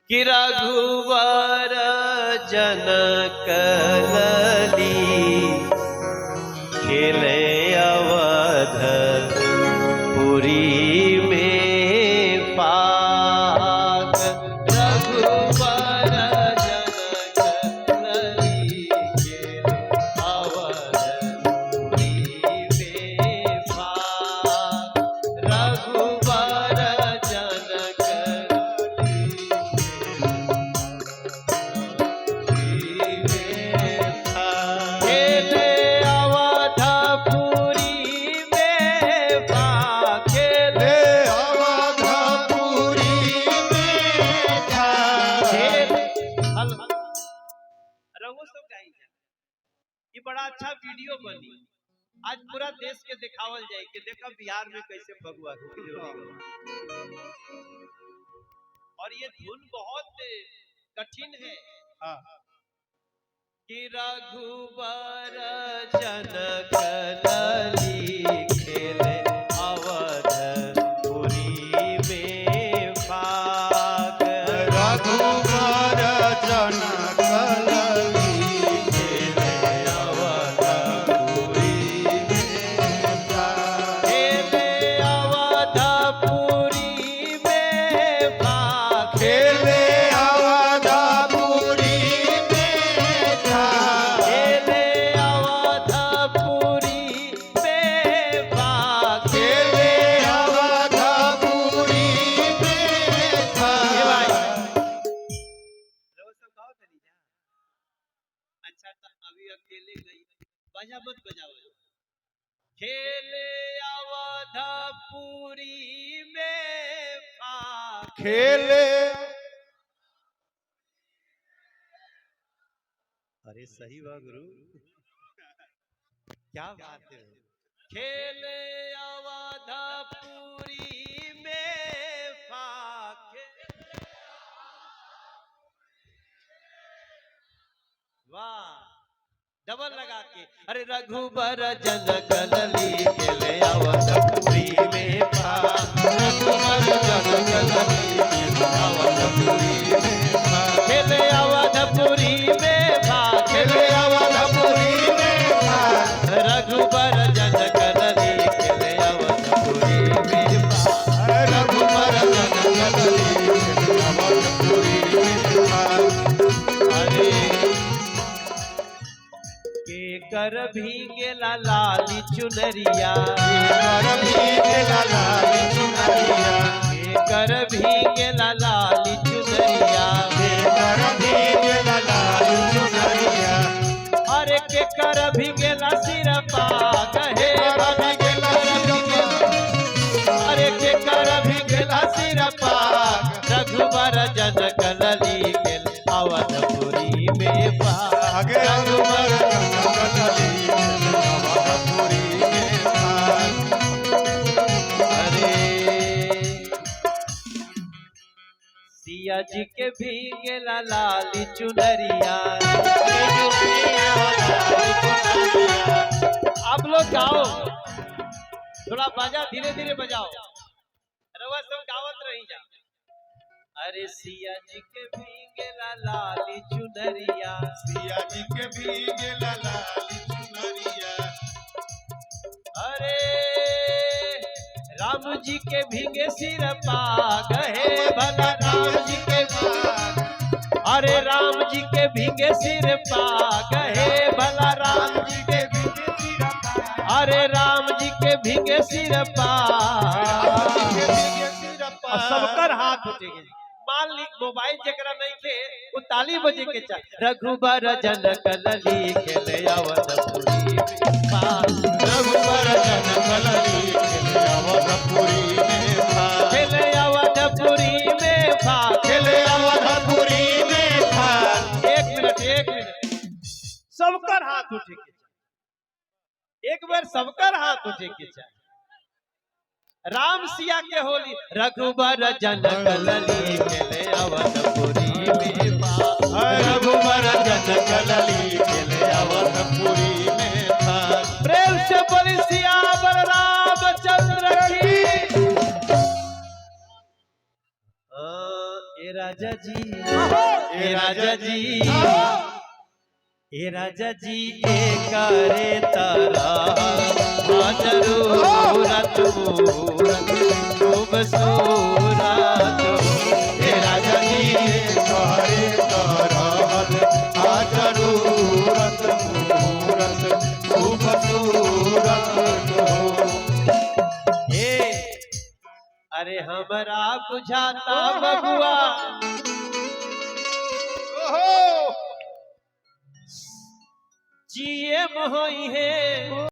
कि रघुवर जनक लली खेले अवध पुरी में पाग। रघुवर जनक लली खेले अवध पुरी में पाग। रघुवर जनक बड़ा अच्छा वीडियो बनी। आज पूरा देश के दिखावल जाए कि देखा बिहार में कैसे भगवा और ये धुन बहुत कठिन है। कि रघुवर जनक लली खेले अवध पुरी में पाग। रघुवर जनक अकेले गई बाजा मत बजाओ। खेले अवधपुरी में खेले। अरे सही बा गुरु, क्या बात है। खेले अवधपुरी में फाके। वाह, डबल लगा के। अरे रघुबर जनक लली खेले अवधपुरी में पाग। रघुबर जनक लली खेले अवधपुरी में पाग। खेले अवधपुरी में पाग। रघुबर जनक लली खेले अवधपुरी में पाग। रघुबर जनक लली खेले अवधपुरी में पाग। अरे कर भीगेला लाली चुनरिया। कर भीगेला लाली चुनरिया। कर भीगेला लाली चुनरिया। कर भीगेला लाली चुनरिया। अरे के कर भीगेला सिर पाग हे। अरे के कर भीगेला सिर पाग। रघुबर जनक लली खेले अवधपुरी में पाग। रघुबर सिया जी के भीगेला लाली चुनरिया। आप लोग गाओ, थोड़ा बाजा धीरे धीरे बजाओ, रवा सब गावत रही जा। अरे सिया जी के भीगेला लाली चुनरिया। सिया जी के भीगेला लाली चुनरिया। अरे राम जी के भीगे सिर पाग हे। भला राम जी के पाग। अरे राम जी के भीगे सिर पाग हे। भला राम जी के भीगे सिर पाग। अरे राम जी के भीगे सिर पाग। सबकर हाथ उठेंगे। मान ली मोबाइल जकरा नहीं के वो ताली बजे के चा। रघुबर जनक लली खेले अवधपुरी में पाग। रघुबर जनक लली खेले अवधपुरी में पाग। खेले अवधपुरी में पाग। खेले अवधपुरी में पाग। एक मिनट सबकर हाथ उठे के चा। एक बार सबकर हाथ उठे के चा। राम सिया के होली। रघुबर जनक लली खेले अवधपुरी में पाग। रघुबर जनक लली खेले अवधपुरी में पाग। प्रेम से बोली सियावर रामचंद्र की। राजा जी ए राजा जी ए राजा जी ए करे तारा जरूरत मूरत खूबसूरत ए राजा जी करे तरहल आ जरूरत मूरत खूबसूरत हो। ए अरे हमरा बुझाता बबुआ ओहो जिए मोही है